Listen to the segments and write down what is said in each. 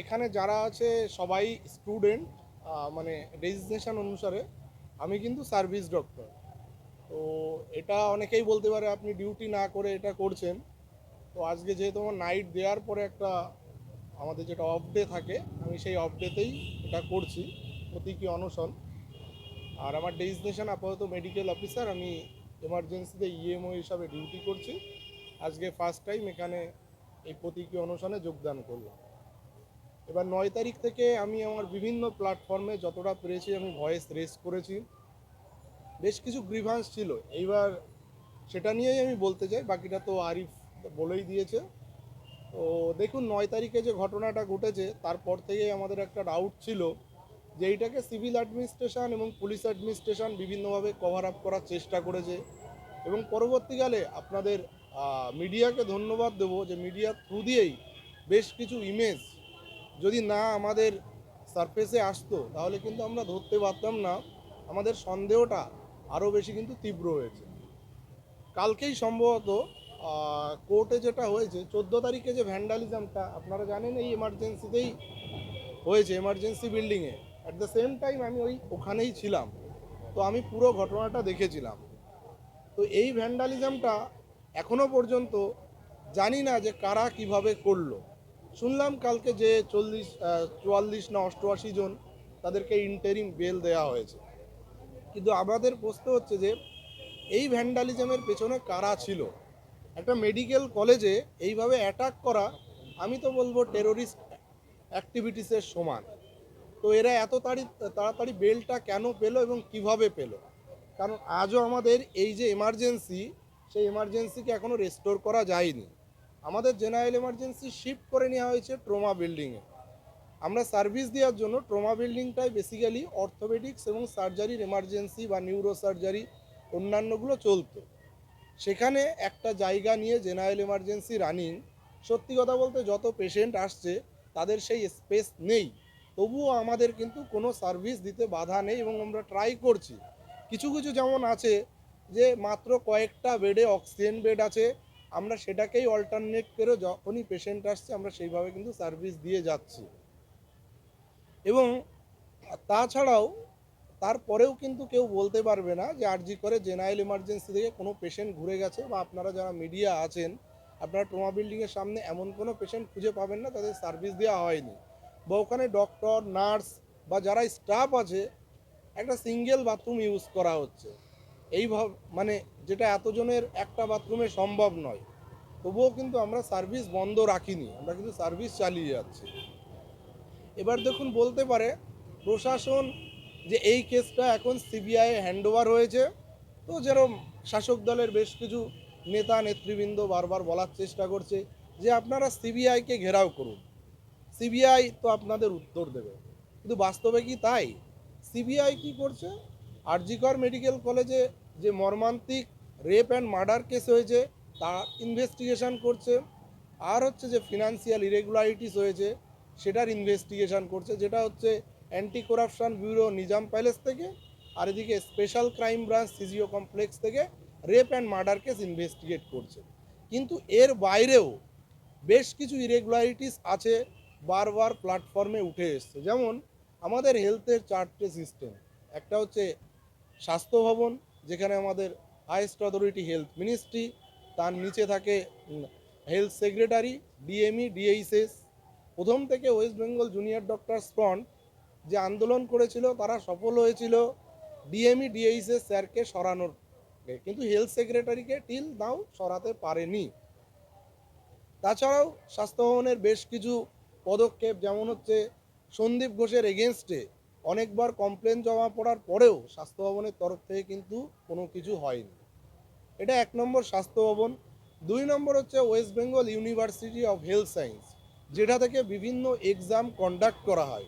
এখানে যারা আছে সবাই স্টুডেন্ট, মানে ডেজিগনেশন অনুসারে আমি কিন্তু সার্ভিস ডক্টর। তো এটা অনেকেই বলতে পারে আপনি ডিউটি না করে এটা করছেন। তো আজকে যেহেতু আমার নাইট দেওয়ার পরে একটা আমাদের যেটা অফ ডে থাকে, আমি সেই অফ ডেতেই এটা করছি, প্রতীকী অনশন। আর আমার ডেজিগনেশন আপাতত মেডিকেল অফিসার। আমি এমার্জেন্সিতে ইএমও হিসাবে ডিউটি করছি। আজকে ফার্স্ট টাইম এখানে এই প্রতীকী অনশনে যোগদান করলাম। এবার 9 তারিখ থেকে আমি আমার বিভিন্ন প্ল্যাটফর্মে যতটা পেরেছি আমি ভয়েস রেজ করেছি। বেশ কিছু গ্রিভান্স ছিল, এইবার সেটা নিয়েই আমি বলতে চাই, বাকিটা তো আরিফ বলেই দিয়েছে। তো দেখুন, 9 তারিখে যে ঘটনাটা ঘটেছে তারপর থেকেই আমাদের একটা ডাউট ছিল যে এইটাকে সিভিল অ্যাডমিনিস্ট্রেশন এবং পুলিশ অ্যাডমিনিস্ট্রেশন বিভিন্নভাবে কভার আপ করার চেষ্টা করেছে। এবং পরবর্তীকালে আপনাদের মিডিয়াকে ধন্যবাদ দেবো যে মিডিয়ার থ্রু দিয়েই বেশ কিছু ইমেজ যদি না আমাদের সারফেসে আসতো তাহলে কিন্তু আমরা ধরতে পারতাম না। আমাদের সন্দেহটা আরও বেশি কিন্তু তীব্র হয়েছে। কালকেই সম্ভবত কোর্টে যেটা হয়েছে, 14 তারিখে যে ভ্যান্ডালিজমটা আপনারা জানেন এই এমার্জেন্সিতেই হয়েছে, এমার্জেন্সি বিল্ডিংয়ে। অ্যাট দ্য সেম টাইম আমি ওখানেই ছিলাম, তো আমি পুরো ঘটনাটা দেখেছিলাম। তো এই ভ্যান্ডালিজমটা এখনও পর্যন্ত জানি না যে কারা কিভাবে করলো। শুনলাম কালকে যে 44 না 88 জন তাদেরকে ইন্টারিম বেল দেওয়া হয়েছে, কিন্তু আমাদের প্রশ্ন হচ্ছে যে এই ভ্যান্ডালিজমের পেছনে কারা ছিল। একটা মেডিকেল কলেজে এইভাবে অ্যাটাক করা, আমি তো বলবো টেরোরিস্ট অ্যাক্টিভিটিসের সমান। তো এরা এত তাড়াতাড়ি বেলটা কেন পেলো এবং কিভাবে পেলো? কারণ আজও আমাদের এই যে এমার্জেন্সি, সেই এমার্জেন্সিকে এখনও রেস্টোর করা যায়নি। আমাদের জেনারেল এমার্জেন্সি শিফট করে নেওয়া হয়েছে ট্রমা বিল্ডিংয়ে। আমরা সার্ভিস দেওয়ার জন্য ট্রমা বিল্ডিংটাই বেসিক্যালি অর্থোপেডিক্স এবং সার্জারির এমার্জেন্সি বা নিউরো সার্জারি অন্যান্যগুলো চলতো। সেখানে একটা জায়গা নিয়ে জেনারেল এমার্জেন্সি রানিং। সত্যি কথা বলতে যত পেশেন্ট আসছে তাদের সেই স্পেস নেই, তবুও আমাদের কিন্তু কোনো সার্ভিস দিতে বাধা নেই এবং আমরা ট্রাই করছি। কিছু কিছু যেমন আছে যে মাত্র কয়েকটা বেডে অক্সিজেন বেড আছে, আমরা সেটাকেই অল্টারনেট করে যখনই পেশেন্ট আসছে আমরা সেইভাবে কিন্তু সার্ভিস দিয়ে যাচ্ছি। এবং তাছাড়াও তারপরেও কিন্তু কেউ বলতে পারবে না যে আরজি করে জেনারেল এমার্জেন্সি থেকে কোনো পেশেন্ট ঘুরে গেছে, বা আপনারা যারা মিডিয়া আছেন আপনারা ট্রমা বিল্ডিংয়ের সামনে এমন কোনো পেশেন্ট খুঁজে পাবেন না তাদের সার্ভিস দেওয়া হয়নি, বা ওখানে ডক্টর নার্স বা যারা স্টাফ আছে একটা সিঙ্গেল বাথরুম ইউজ করা হচ্ছে। এইভাবে মানে যেটা এতজনের একটা বাথরুমে সম্ভব নয়, তবুও কিন্তু আমরা সার্ভিস বন্ধ রাখিনি, আমরা কিন্তু সার্ভিস চালিয়ে যাচ্ছি। এবার দেখুন, বলতে পারে প্রশাসন যে এই কেসটা এখন সিবিআই হ্যান্ডওভার হয়েছে। তো যেরকম শাসক দলের বেশ কিছু নেতা নেতৃবৃন্দ বারবার বলার চেষ্টা করছে যে আপনারা সিবিআইকে ঘেরাও করুন, সিবিআই তো আপনাদের উত্তর দেবে। কিন্তু বাস্তবে কি তাই? সিবিআই কি করছে? আরজিকর মেডিকেল কলেজে যে মর্মান্তিক রেপ অ্যান্ড মার্ডার কেস হয়েছে তার ইনভেস্টিগেশন করছে, আর হচ্ছে যে ফিনান্সিয়াল ইরেগুলারিটিস হয়েছে সেটার ইনভেস্টিগেশন করছে, যেটা হচ্ছে anti corruption bureau Nizam palace থেকে, আর এদিকে special crime branch CGO complex থেকে rape and murder case investigate করছে। কিন্তু এর বাইরেও বেশ কিছু ইরেগুলারিটিস আছে, বারবার প্ল্যাটফর্মে উঠে এসছে। যেমন আমাদের হেলথের 4টে সিস্টেম, একটা হচ্ছে স্বাস্থ্য ভবন, যেখানে আমাদের হাইয়েস্ট অথরিটি হেলথ মিনিস্ট্রি, তার নিচে থাকে হেলথ সেক্রেটারি, ডিএমই, ডিএইচএস। প্রথম থেকে West Bengal junior doctors front যে আন্দোলন করেছিল তারা সফল হয়েছিল ডিএমই ডিএইচএস স্যারকে সরানোর, কিন্তু হেলথ সেক্রেটারিকে টিল নাও সরাতে পারেনি। তাছাড়াও স্বাস্থ্য ভবনের বেশ কিছু পদক্ষেপ, যেমন হচ্ছে সন্দীপ ঘোষের এগেনস্টে অনেকবার কমপ্লেন জমা পড়ার পরেও স্বাস্থ্য ভবনের তরফ থেকে কিন্তু কোনো কিছু হয়নি। এটা 1 নম্বর স্বাস্থ্য ভবন। 2 নম্বর হচ্ছে West Bengal university of health science, যেটা থেকে বিভিন্ন এক্সাম কন্ডাক্ট করা হয়।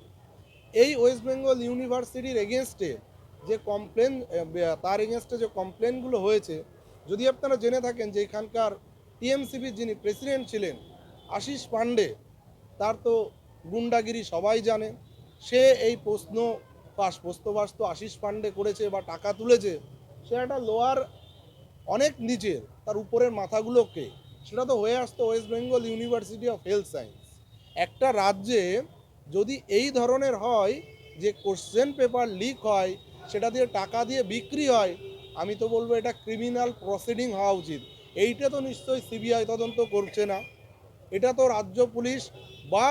এই ওয়েস্ট বেঙ্গল ইউনিভার্সিটির এগেনস্টে যে কমপ্লেন, তার এগেনস্টে যে কমপ্লেনগুলো হয়েছে, যদি আপনারা জেনে থাকেন যে এখানকার টিএমসিবির যিনি প্রেসিডেন্ট ছিলেন আশিস পান্ডে, তার তো গুন্ডাগিরি সবাই জানে। সে এই প্রশ্নবাস তো আশিস পান্ডে করেছে বা টাকা তুলেছে, সে একটা লোয়ার অনেক নিচের, তার উপরের মাথাগুলোকে, সেটা তো হয়ে আসতো West Bengal university of health science. একটা রাজ্যে যদি এই ধরনের হয় যে কোশ্চেন পেপার লিক হয়, সেটা দিয়ে টাকা দিয়ে বিক্রি হয়, আমি তো বলবো এটা ক্রিমিনাল প্রসিডিং হওয়া উচিত। এইটা তো নিশ্চয়ই সিবিআই তদন্ত করছে না, এটা তো রাজ্য পুলিশ বা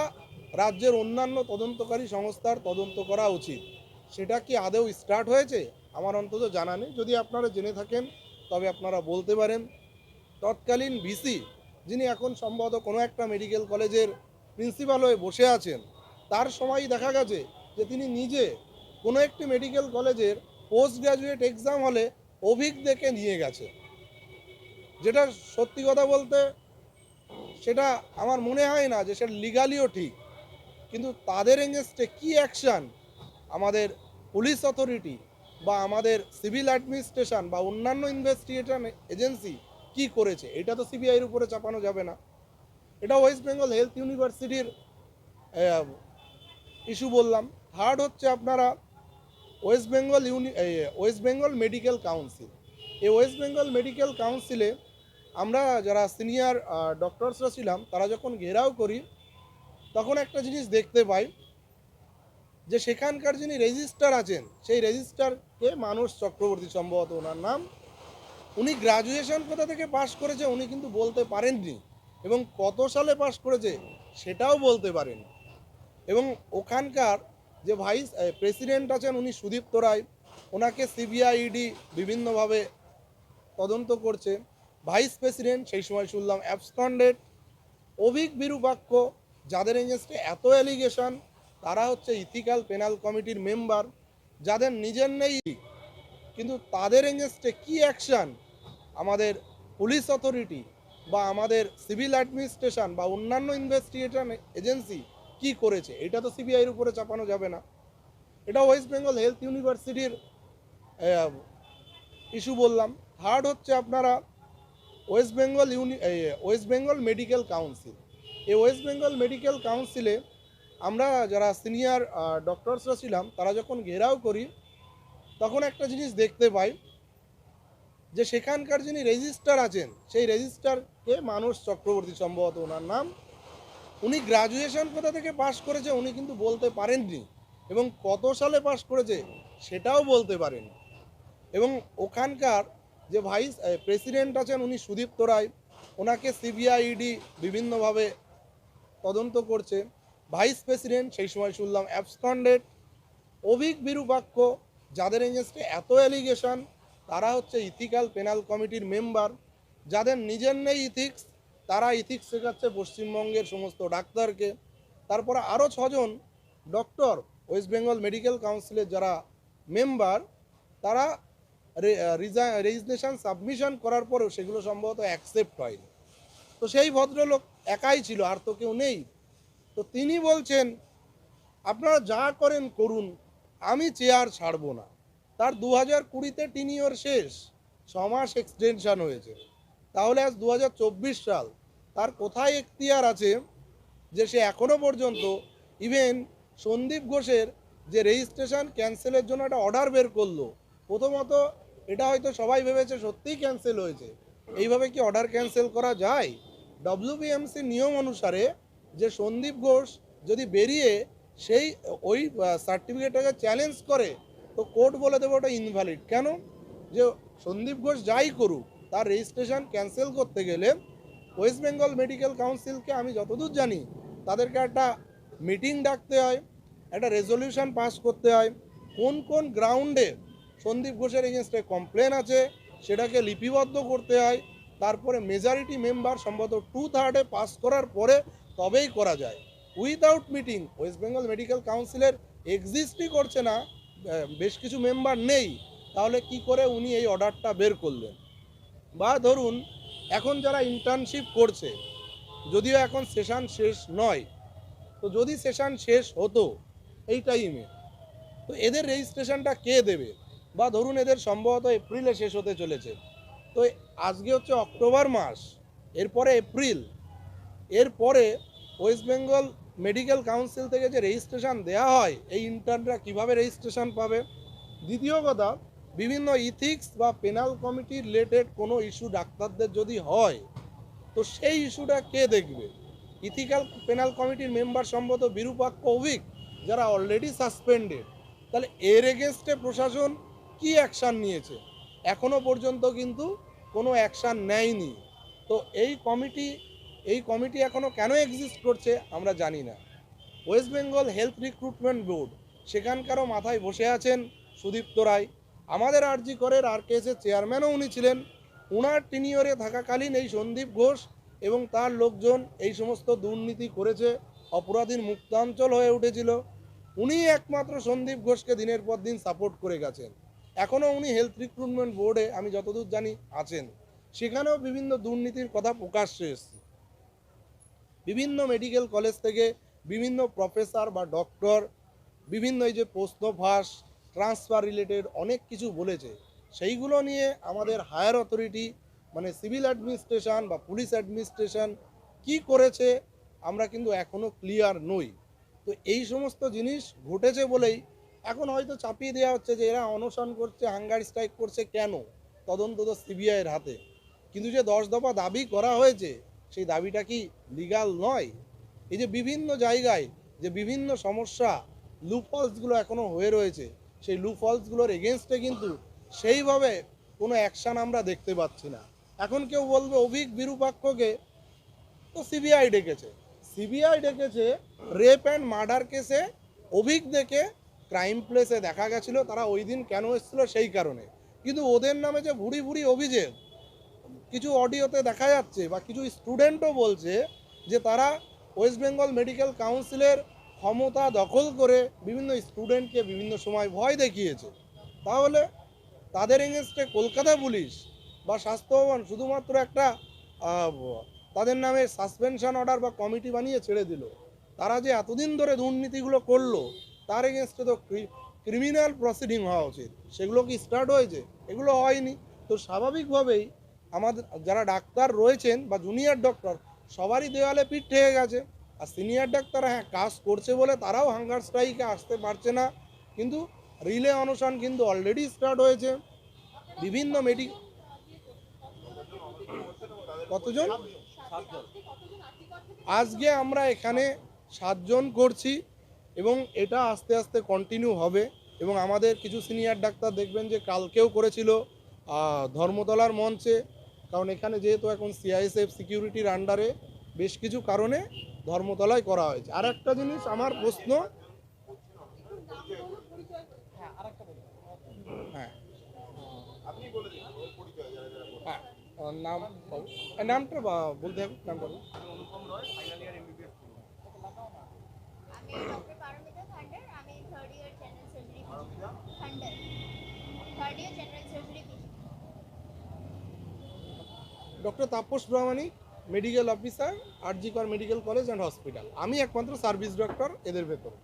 রাজ্যের অন্যান্য তদন্তকারী সংস্থার তদন্ত করা উচিত। সেটা কি আদৌ স্টার্ট হয়েছে? আমার অন্তত জানা নেই। যদি আপনারা জেনে থাকেন তবে আপনারা বলতে পারেন। তৎকালীন ভিসি, যিনি এখন সম্ভবত কোনো একটা মেডিকেল কলেজের প্রিন্সিপাল হয়ে বসে আছেন, তার সময়ই দেখা গেছে যে তিনি নিজে কোনো একটি মেডিকেল কলেজের পোস্ট গ্র্যাজুয়েট এক্সাম হলে অভিজ্ঞকে নিয়ে গেছে, যেটা সত্যি কথা বলতে সেটা আমার মনে হয় না যে সেটা লিগালিও ঠিক। কিন্তু তাদের এগেনস্টে কী অ্যাকশান আমাদের পুলিশ অথরিটি বা আমাদের সিভিল অ্যাডমিনিস্ট্রেশন বা অন্যান্য ইনভেস্টিগেশন এজেন্সি কি করেছে, এটা তো সিবিআইয়ের উপরে চাপানো যাবে না। এটা ওয়েস্ট বেঙ্গল হেলথ ইউনিভার্সিটির ইস্যু বললাম। থার্ড হচ্ছে আপনারা ওয়েস্ট বেঙ্গল মেডিকেল কাউন্সিল। এই ওয়েস্ট বেঙ্গল মেডিকেল কাউন্সিলে আমরা যারা সিনিয়র ডক্টরসরা ছিলাম তারা যখন ঘেরাও করি, তখন একটা জিনিস দেখতে পাই যে সেখানকার যিনি রেজিস্ট্রার আছেন, সেই রেজিস্ট্রারকে মানুষ চক্রবর্তী সম্ভবত ওনার নাম, উনি গ্রাজুয়েশন কোথা থেকে পাশ করেছে উনি কিন্তু বলতে পারেননি, এবং কত সালে পাশ করেছে সেটাও বলতে পারেন। এবং ওখানকার যে ভাইস প্রেসিডেন্ট আছেন উনি সুদীপ্ত রায়, ওনাকে সিবিআইডি বিভিন্নভাবে তদন্ত করছে। ভাইস প্রেসিডেন্ট সেই সময় শুনলাম অ্যাবসকন্ডেড। অভিক বিরূপাক্ষ, যাদের এগেনস্টে এত অ্যালিগেশন, তারা হচ্ছে ইথিক্যাল পেনাল কমিটির মেম্বার, যাদের নিজের নেই, কিন্তু তাদের এগেনস্টে কী অ্যাকশান আমাদের পুলিশ অথরিটি বা আমাদের সিভিল অ্যাডমিনিস্ট্রেশন বা অন্যান্য ইনভেস্টিগেশন এজেন্সি কি করেছে, এটা তো সিবিআইয়ের উপরে চাপানো যাবে না। এটা ওয়েস্ট বেঙ্গল হেলথ ইউনিভার্সিটির ইস্যু বললাম। থার্ড হচ্ছে আপনারা ওয়েস্ট বেঙ্গল মেডিকেল কাউন্সিল। এই ওয়েস্ট বেঙ্গল মেডিকেল কাউন্সিলে আমরা যারা সিনিয়র ডক্টরসরা ছিলাম তারা যখন ঘেরাও করি, তখন একটা জিনিস দেখতে পাই যে সেখানকার যিনি রেজিস্ট্রার আছেন, সেই রেজিস্ট্রারকে মানুষ চক্রবর্তী সম্ভবত ওনার নাম, উনি গ্রাজুয়েশন কোথা থেকে পাশ করেছে উনি কিন্তু বলতে পারেননি, এবং কত সালে পাশ করেছে সেটাও বলতে পারেন। এবং ওখানকার যে ভাইস প্রেসিডেন্ট আছেন উনি সুদীপ্ত রায়, ওনাকে সিবিআইডি বিভিন্নভাবে তদন্ত করছে। ভাইস প্রেসিডেন্ট সেই সময় শুনলাম অ্যাবসকন্ডেড। অভিক বিরূপাক্ষ, যাদের এগেনস্টে এত অ্যালিগেশন, তারা হচ্ছে ইথিক্যাল পেনাল কমিটির মেম্বার, যাদের নিজের নেই ইথিক্স, তারা ইথিক্স শেখাচ্ছে পশ্চিমবঙ্গের সমস্ত ডাক্তারকে। তারপরে আরও 6জন ডক্টর ওয়েস্ট বেঙ্গল মেডিকেল কাউন্সিলের যারা মেম্বার, তারা রেজিগনেশন সাবমিশন করার পরেও সেগুলো সম্ভবত অ্যাকসেপ্ট হয়নি। তো সেই ভদ্রলোক একাই ছিল, আর তো কেউ নেই। তো তিনি বলছেন আপনারা যা করেন করুন, আমি চেয়ার ছাড়বো না। তার 2020-তে টিনিওর শেষ, 6 মাস এক্সটেনশন হয়েছে, তাহলে আজ 2024 সাল, তার কোথায় এখতিয়ার আছে যে সে এখনও পর্যন্ত ইভেন সন্দীপ ঘোষের যে রেজিস্ট্রেশন ক্যান্সেলের জন্য একটা অর্ডার বের করলো। প্রথমত এটা হয়তো সবাই ভেবেছে সত্যিই ক্যান্সেল হয়েছে, এইভাবে কি অর্ডার ক্যান্সেল করা যায়? ডব্লিউবিএমসি নিয়ম অনুসারে যে সন্দীপ ঘোষ যদি বেরিয়ে সেই ওই সার্টিফিকেটটাকে চ্যালেঞ্জ করে, তো কোর্ট বলে দেবে ওটা ইনভ্যালিড। কেন? যে সন্দীপ ঘোষ যাই করুক, তার রেজিস্ট্রেশন ক্যান্সেল করতে গেলে ওয়েস্ট বেঙ্গল মেডিকেল কাউন্সিলকে আমি যতদূর জানি তাদেরকে একটা মিটিং ডাকতে হয়, একটা রেজলিউশন পাস করতে হয়, কোন কোন গ্রাউন্ডে সন্দীপ ঘোষের এগেনস্টে কমপ্লেন আছে সেটাকে লিপিবদ্ধ করতে হয়, তারপরে মেজরিটি মেম্বার সম্ভবত 2/3 পাস করার পরে তবেই করা যায়। Without meeting West Bengal medical কাউন্সিলের এক্সিস্টই করছে না, বেশ কিছু মেম্বার নেই, তাহলে কি করে উনি এই অর্ডারটা বের করলেন? বা ধরুন এখন যারা ইন্টার্নশিপ করছে, যদিও এখন সেশন শেষ নয়, তো যদি সেশন শেষ হতো এই টাইমে, তো এদের রেজিস্ট্রেশনটা কে দেবে? বা ধরুন এদের সম্ভবত এপ্রিলে শেষ হতে চলেছে, তো আজকে হচ্ছে অক্টোবর মাস, এরপরে এপ্রিল, এরপরে ওয়েস্ট বেঙ্গল মেডিকেল কাউন্সিল থেকে যে রেজিস্ট্রেশন দেওয়া হয়, এই ইন্টার্নরা কীভাবে রেজিস্ট্রেশন পাবে? দ্বিতীয় কথা, বিভিন্ন ইথিক্স বা পেনাল কমিটি রিলেটেড কোনো ইস্যু ডাক্তারদের যদি হয়, তো সেই ইস্যুটা কে দেখবে? ইথিক্যাল পেনাল কমিটির মেম্বার সম্ভবত বিরূপাক্ষ অভিক, যারা অলরেডি সাসপেন্ডেড। তাহলে এর এগেনস্টে প্রশাসন কি অ্যাকশান নিয়েছে? এখনো পর্যন্ত কিন্তু কোনো অ্যাকশান নেয়নি। তো এই কমিটি এখনো কেন এক্সিস্ট করছে আমরা জানি না। West Bengal health recruitment board, সেখানকারও মাথায় বসে আছেন সুদীপ্ত রায়। আমাদের আরজি করের আরকেএসের চেয়ারম্যানও উনি ছিলেন। ওনার টিনিয়রে থাকাকালীন এই সন্দীপ ঘোষ এবং তার লোকজন এই সমস্ত দুর্নীতি করেছে, অপরাধীর মুক্তাঞ্চল হয়ে উঠেছিল। উনি একমাত্র সন্দীপ ঘোষকে দিনের পর দিন সাপোর্ট করে গেছেন। এখনও উনি হেলথ রিক্রুটমেন্ট বোর্ডে আমি যতদূর জানি আছেন। সেখানেও বিভিন্ন দুর্নীতির কথা প্রকাশ্যে এসছে। বিভিন্ন মেডিকেল কলেজ থেকে বিভিন্ন প্রফেসর বা ডক্টর বিভিন্ন এই যে প্রশ্ন ফাঁস, ট্রান্সফার রিলেটেড অনেক কিছু বলেছে। সেইগুলো নিয়ে আমাদের হায়ার অথরিটি মানে সিভিল অ্যাডমিনিস্ট্রেশন বা পুলিশ অ্যাডমিনিস্ট্রেশন কি করেছে আমরা কিন্তু এখনও ক্লিয়ার নই। তো এই সমস্ত জিনিস ঘটেছে বলেই এখন হয়তো চাপিয়ে দেওয়া হচ্ছে যে এরা অনশন করছে, হাঙ্গার স্ট্রাইক করছে কেন? তদন্ত তো সিবিআইয়ের হাতে। কিন্তু যে 10 দফা দাবি করা হয়েছে সেই দাবিটা কি লিগাল নয়? এই যে বিভিন্ন জায়গায় যে বিভিন্ন সমস্যা লুপহোলসগুলো এখনো হয়ে রয়েছে, সেই লুপহোলসগুলোর এগেনস্টে কিন্তু সেইভাবে কোনো অ্যাকশান আমরা দেখতে পাচ্ছি না। এখন কেউ বলবে অভিক বিরূপাক্ষকে তো সিবিআই ডেকেছে রেপ অ্যান্ড মার্ডার কেসে। অভিক দেখে ক্রাইম প্লেসে দেখা গেছিল, তারা ওই দিন কেন এসেছিল সেই কারণে। কিন্তু ওদের নামে যে ভুরি ভুরি অভিযোগ কিছু অডিওতে দেখা যাচ্ছে বা কিছু স্টুডেন্টও বলছে যে তারা ওয়েস্ট বেঙ্গল মেডিকেল কাউন্সিলের ক্ষমতা দখল করে বিভিন্ন স্টুডেন্টকে বিভিন্ন সময় ভয় দেখিয়েছে। তাহলে তাদের এগেনস্টে কলকাতা পুলিশ বা স্বাস্থ্য ভবন শুধুমাত্র একটা তাদের নামে সাসপেনশন অর্ডার বা কমিটি বানিয়ে ছেড়ে দিল। তারা যে এতদিন ধরে দুর্নীতিগুলো করলো তার এগেনস্টে তো ক্রিমিনাল প্রসিডিং হওয়া উচিত। সেগুলো কি স্টার্ট হয়েছে? এগুলো হয়নি। তো স্বাভাবিকভাবেই আমাদের যারা ডাক্তার রয়েছেন বা জুনিয়র ডক্টর সবারই দেওয়ালে পিঠ ঠেকে গেছে। আর সিনিয়র ডাক্তার হ্যাঁ কাজ করছে বলে তারাও হাঙ্গার স্ট্রাইকে আসতে পারছে না। কিন্তু রিলে অনশন কিন্তু অলরেডি স্টার্ট হয়েছে বিভিন্ন কতজন? আজকে আমরা এখানে 7 জন করছি এবং এটা আস্তে আস্তে কন্টিনিউ হবে। এবং আমাদের কিছু সিনিয়র ডাক্তার দেখবেন যে কালকেও করেছিল ধর্মতলার মঞ্চে, কারণ এখানে যেহেতু এখন সিআইএসএফ সিকিউরিটির আন্ডারে বেশ কিছু কারণে ধর্মতলায় করা হয়েছে। আর একটা জিনিস আমার প্রশ্ন, হ্যাঁ হ্যাঁ নাম নামটা বলতে হবে, নামটা বলুন। আমি ডক্টর পারমিতা থান্ডার, আমি third year general surgery Thander, third year general surgery. Doctor Tapas Pramanik, medical officer, RG Kar medical college and hospital. আমি একমাত্র সার্ভিস ডক্টর এদের ভেতরে।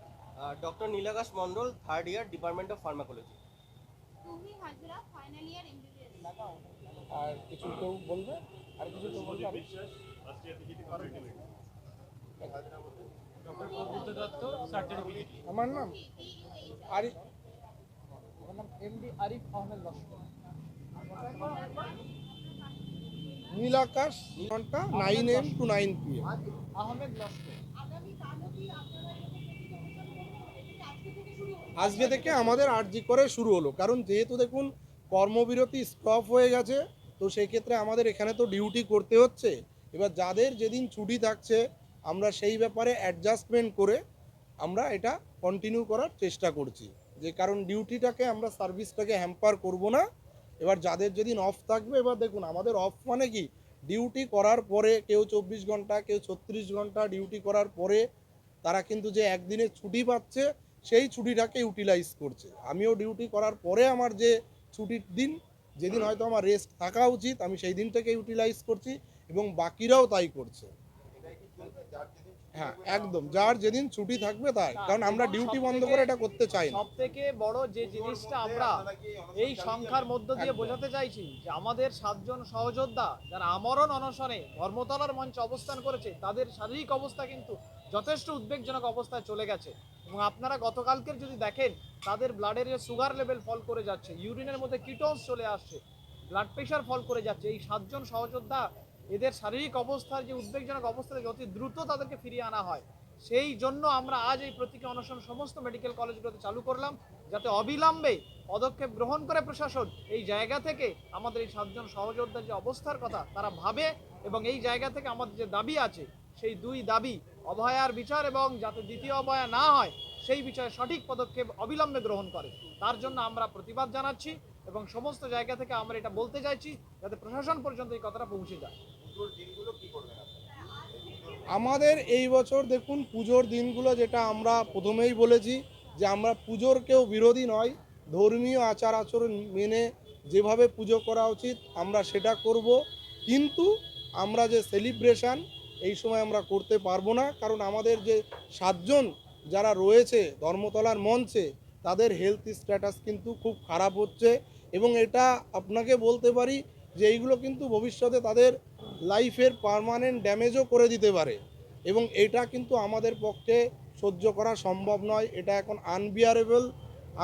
Doctor Nilakash Mondal, third year, department of pharmacology. তুমি হাজরা, ফাইনাল ইয়ার এমবিবিএস। আর কিছু কেউ বলবে? আর কিছু কেউ বলবে? আমার নাম আরিফ, আমার নাম এমডি আরিফ আহমেদ লস্কর। নীলাকাশ ঘন্টা 9 AM to 9 PM। Ahmed Laskar. আজকে থেকে আমাদের আরজি করে শুরু হলো, কারণ যেহেতু দেখুন কর্মবিরতি স্টপ হয়ে গেছে, তো সেই ক্ষেত্রে আমাদের এখানে তো ডিউটি করতে হচ্ছে। এবার যাদের যেদিন ছুটি থাকছে আমরা সেই ব্যাপারে অ্যাডজাস্টমেন্ট করে আমরা এটা কন্টিনিউ করার চেষ্টা করছি, যে কারণ ডিউটিটাকে আমরা সার্ভিসটাকে হ্যাম্পার করব না। এবার যাদের যেদিন অফ থাকবে, এবার দেখুন আমাদের অফ মানে কি, ডিউটি করার পরে কেউ 24 ঘন্টা, কেউ 36 ঘন্টা ডিউটি করার পরে তারা কিন্তু যে একদিনের ছুটি পাচ্ছে সেই ছুটিটাকে ইউটিলাইজ করছে। আমিও ডিউটি করার পরে আমার যে ছুটির দিন, যেদিন হয়তো আমার রেস্ট থাকা উচিত, আমি সেই দিনটাকে ইউটিলাইজ করছি এবং বাকিরাও তাই করছে। হ্যাঁ একদম, যার যেদিন ছুটি থাকবে তাই, কারণ আমরা ডিউটি বন্ধ করে এটা করতে চাই না। সব থেকে বড় যে জিনিসটা আমরা এই সংখ্যার মধ্য দিয়ে বোঝাতে চাইছি যে আমাদের 7 জন সহযোদ্ধা যারা আমরণ অনশনে ধর্মতলার মঞ্চে অবস্থান করেছে, তাদের শারীরিক অবস্থা কিন্তু যথেষ্ট উদ্বেগজনক অবস্থায় চলে গেছে। এবং আপনারা গতকালকের যদি দেখেন, তাদের ব্লাডের যে সুগার লেভেল ফল করে যাচ্ছে, ইউরিনের মধ্যে কিটোনস চলে আসছে, ব্লাড প্রেশার ফল করে যাচ্ছে। এই 7 জন সহযোদ্ধা এদের শারীরিক অবস্থার যে উদ্বেগজনক অবস্থা থেকে অতি দ্রুত তাদেরকে ফিরিয়ে আনা হয়। সেই জন্য আমরা আজ এই প্রতীকী অনশন সমস্ত মেডিকেল কলেজগুলোতে চালু করলাম, যাতে অবিলম্বে পদক্ষেপ গ্রহণ করে প্রশাসন এই জায়গা থেকে আমাদের এই 7 জন সহযোদ্ধার যে অবস্থার কথা তারা ভাবে, এবং এই জায়গা থেকে আমাদের যে দাবি আছে সেই 2 দাবি, অভয়ার বিচার এবং যাতে দ্বিতীয় অভয়া না হয় সেই বিষয়ে সঠিক পদক্ষেপ অবিলম্বে গ্রহণ করে, তার জন্য আমরা প্রতিবাদ জানাচ্ছি এবং সমস্ত জায়গা থেকে আমরা এটা বলতে চাইছি যাতে প্রশাসন পর্যন্ত এই কথাটা পৌঁছে যায়। আমাদের এই বছর দেখুন পুজোর দিনগুলো, যেটা আমরা প্রথমেই বলেছি যে আমরা পুজোর কেউ বিরোধী নয়, ধর্মীয় আচার আচরণ মেনে যেভাবে পুজো করা উচিত আমরা সেটা করব, কিন্তু আমরা যে সেলিব্রেশন এই সময় আমরা করতে পারবো না, কারণ আমাদের যে 7 জন যারা রয়েছে ধর্মতলার মঞ্চে তাদের হেলথ স্ট্যাটাস কিন্তু খুব খারাপ হচ্ছে, এবং এটা আপনাকে বলতে পারি যে এইগুলো কিন্তু ভবিষ্যতে তাদের লাইফের পার্মানেন্ট ড্যামেজও করে দিতে পারে, এবং এটা কিন্তু আমাদের পক্ষে সহ্য করা সম্ভব নয়, এটা এখন আনবিয়ারেবল।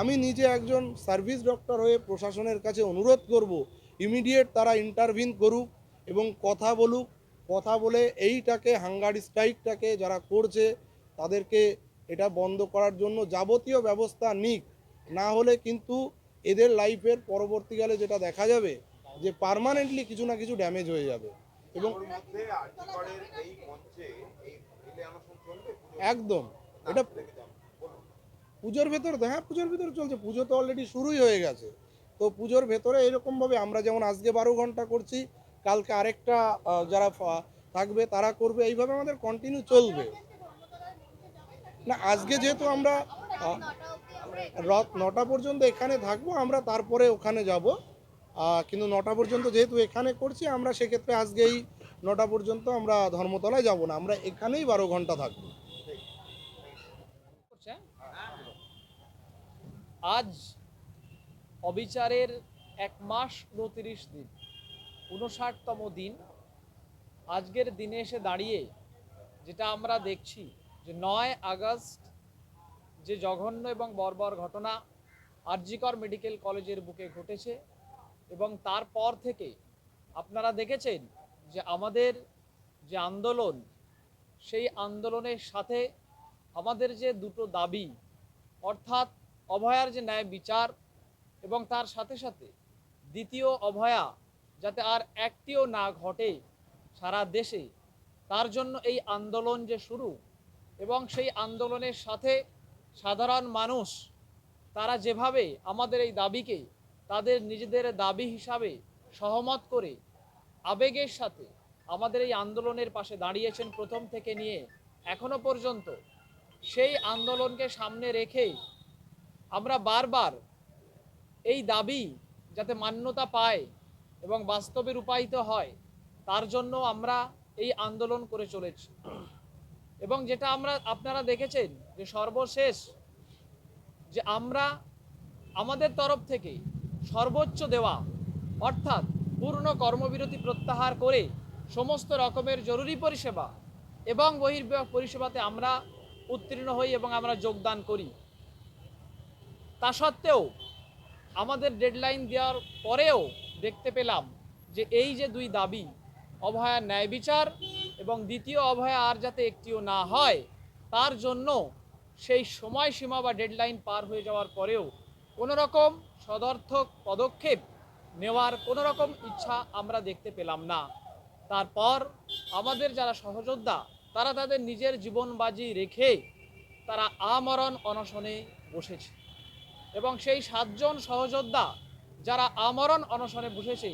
আমি নিজে একজন সার্ভিস ডক্টর হয়ে প্রশাসনের কাছে অনুরোধ করব ইমিডিয়েট তারা ইন্টারভিন করুক এবং কথা বলুক, কথা বলে এইটাকে হাঙ্গার স্ট্রাইকটাকে যারা করছে তাদেরকে এটা বন্ধ করার জন্য যাবতীয় ব্যবস্থা নিক, না হলে কিন্তু এদের লাইফের পরবর্তীকালে যেটা দেখা যাবে যে পার্মানেন্টলি কিছু না কিছু ড্যামেজ হয়ে যাবে। এবং একদম এটা পুজোর ভেতর, হ্যাঁ পুজোর ভেতরে চলছে, পুজো তো অলরেডি শুরুই হয়ে গেছে। তো পুজোর ভেতরে এরকমভাবে আমরা যেমন আজকে 12 ঘন্টা করছি, কালকে আরেকটা যারা থাকবে তারা করবে, এইভাবে আমাদের কন্টিনিউ চলবে। না আজকে যেহেতু আমরা রাত 9টা পর্যন্ত এখানে থাকবো, আমরা তারপরে ওখানে যাব, কিন্তু 9টা পর্যন্ত যেহেতু এখানে করছি আমরা, সেক্ষেত্রে আজকেই 9টা পর্যন্ত আমরা ধর্মতলায় যাব না, আমরা এখানেই 12 ঘন্টা থাকবো। আজ অবিচারের 1 মাস 29 দিন, 59তম দিন। আজকের দিনে এসে দাঁড়িয়ে যেটা আমরা দেখছি যে 9 আগস্ট যে জঘন্য এবং বর্বর ঘটনা আরজিকর মেডিকেল কলেজের বুকে ঘটেছে, এবং তারপর থেকে আপনারা দেখেছেন যে আমাদের যে আন্দোলন, সেই আন্দোলনের সাথে আমাদের যে দুটো দাবি, অর্থাৎ অভয়ার যে ন্যায় বিচার এবং তার সাথে সাথে দ্বিতীয় অভয়া যাতে আর একটিও না ঘটে সারা দেশে, তার জন্য এই আন্দোলন যে শুরু, এবং সেই আন্দোলনের সাথে সাধারণ মানুষ তারা যেভাবে আমাদের এই দাবিকে তাদের নিজেদের দাবি হিসাবে সহমত করে আবেগের সাথে আমাদের এই আন্দোলনের পাশে দাঁড়িয়েছেন প্রথম থেকে নিয়ে এখনো পর্যন্ত, সেই আন্দোলনকে সামনে রেখে আমরা বারবার এই দাবি যাতে মান্যতা পায় এবং বাস্তবে রূপায়িত হয় তার জন্য আমরা এই আন্দোলন করে চলেছি। এবং যেটা আপনারা দেখেছেন যে সর্বশেষ যে আমরা আমাদের তরফ থেকে সর্বোচ্চ দেওয়া, অর্থাৎ পূর্ণ কর্মবিরতি প্রত্যাহার করে সমস্ত রকমের জরুরি পরিষেবা এবং বহির্বিভাগ পরিষেবাতে আমরা উত্তীর্ণ হই এবং আমরা যোগদান করি। তা সত্ত্বেও আমাদের ডেডলাইন দেওয়ার পরেও দেখতে পেলাম যে এই যে 2 দাবি, অভয়ার ন্যায় বিচার এবং দ্বিতীয় অভয়া আর যাতে একটিও না হয়, তার জন্য সেই সময়সীমা বা ডেডলাইন পার হয়ে যাওয়ার পরেও কোনো রকম সদর্থক পদক্ষেপ নেওয়ার কোনো রকম ইচ্ছা আমরা দেখতে পেলাম না। তারপর আমাদের যারা সহযোদ্ধা তারা তাদের নিজের জীবন বাজি রেখে তারা আমরণ অনশনে বসেছে, এবং সেই 7 জন সহযোদ্ধা যারা আমরণ অনশনে বসেছে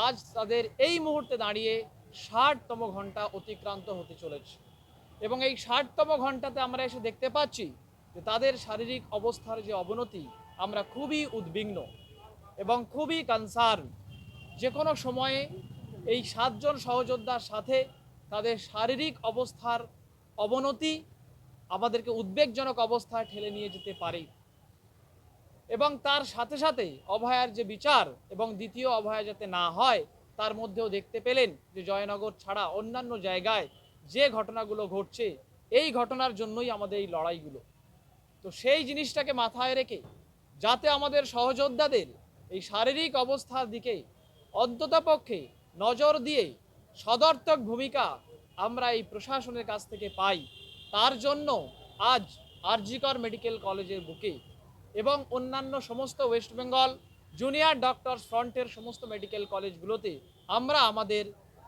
আজ তাদের এই মুহূর্তে দাঁড়িয়ে 60তম ঘন্টা অতিক্রান্ত হতে চলেছে, এবং এই 60তম ঘন্টাতে আমরা এসে দেখতে পাচ্ছি যে তাদের শারীরিক অবস্থার যে অবনতি, আমরা খুবই উদ্বিগ্ন এবং খুবই কনসার্ন। যে কোনো সময়ে এই 7 জন সহযোদ্ধার সাথে তাদের শারীরিক অবস্থার অবনতি আমাদেরকে উদ্বেগজনক অবস্থায় ঠেলে নিয়ে যেতে পারে, এবং তার সাথে সাথে অভয়ার যে বিচার এবং দ্বিতীয় অভয়া যাতে না হয় তার মধ্যেও দেখতে পেলেন যে জয়নগর ছাড়া অন্যান্য জায়গায় যে ঘটনাগুলো ঘটছে, এই ঘটনার জন্যই আমাদের এই লড়াইগুলো। তো সেই জিনিসটাকে মাথায় রেখে যাতে আমাদের সহযোদ্ধাদের এই শারীরিক অবস্থার দিকে অন্ততপক্ষে নজর দিয়ে সদর্থক ভূমিকা আমরা এই প্রশাসনের কাছ থেকে পাই, তার জন্য আজ আরজিকর মেডিকেল কলেজের বুকে এবং অন্যান্য সমস্ত ওয়েস্ট বেঙ্গল জুনিয়র ডক্টরস ফ্রন্টের সমস্ত মেডিকেল কলেজগুলোতে আমরা আমাদের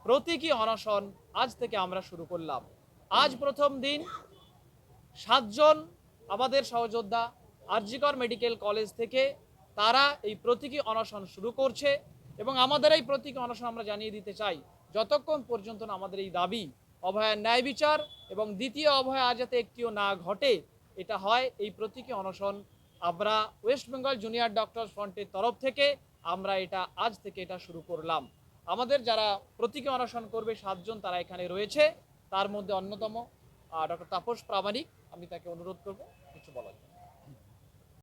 প্রতীকী অনশন আজ থেকে আমরা শুরু করলাম। আজ প্রথম দিন 7 জন আমাদের সহযোদ্ধা আরজিকর মেডিকেল কলেজ থেকে তারা এই প্রতীকী অনশন শুরু করছে এবং আমাদের এই প্রতীকী অনশন আমরা জানিয়ে দিতে চাই, যতক্ষণ পর্যন্ত না আমাদের এই দাবি অভয়ার ন্যায় বিচার এবং দ্বিতীয় অভয়া যাতে একটিও না ঘটে এটা হয়, এই প্রতীকী অনশন আমরা ওয়েস্ট বেঙ্গল জুনিয়র ডক্টরস ফ্রন্টের তরফ থেকে আমরা এটা আজ থেকে এটা শুরু করলাম। আমাদের যারা প্রতীকী অনশন করবে 7 জন তারা এখানে রয়েছে, তার মধ্যে অন্যতম ডক্টর তাপস প্রামাণিক, আমি তাকে অনুরোধ করব কিছু বলার।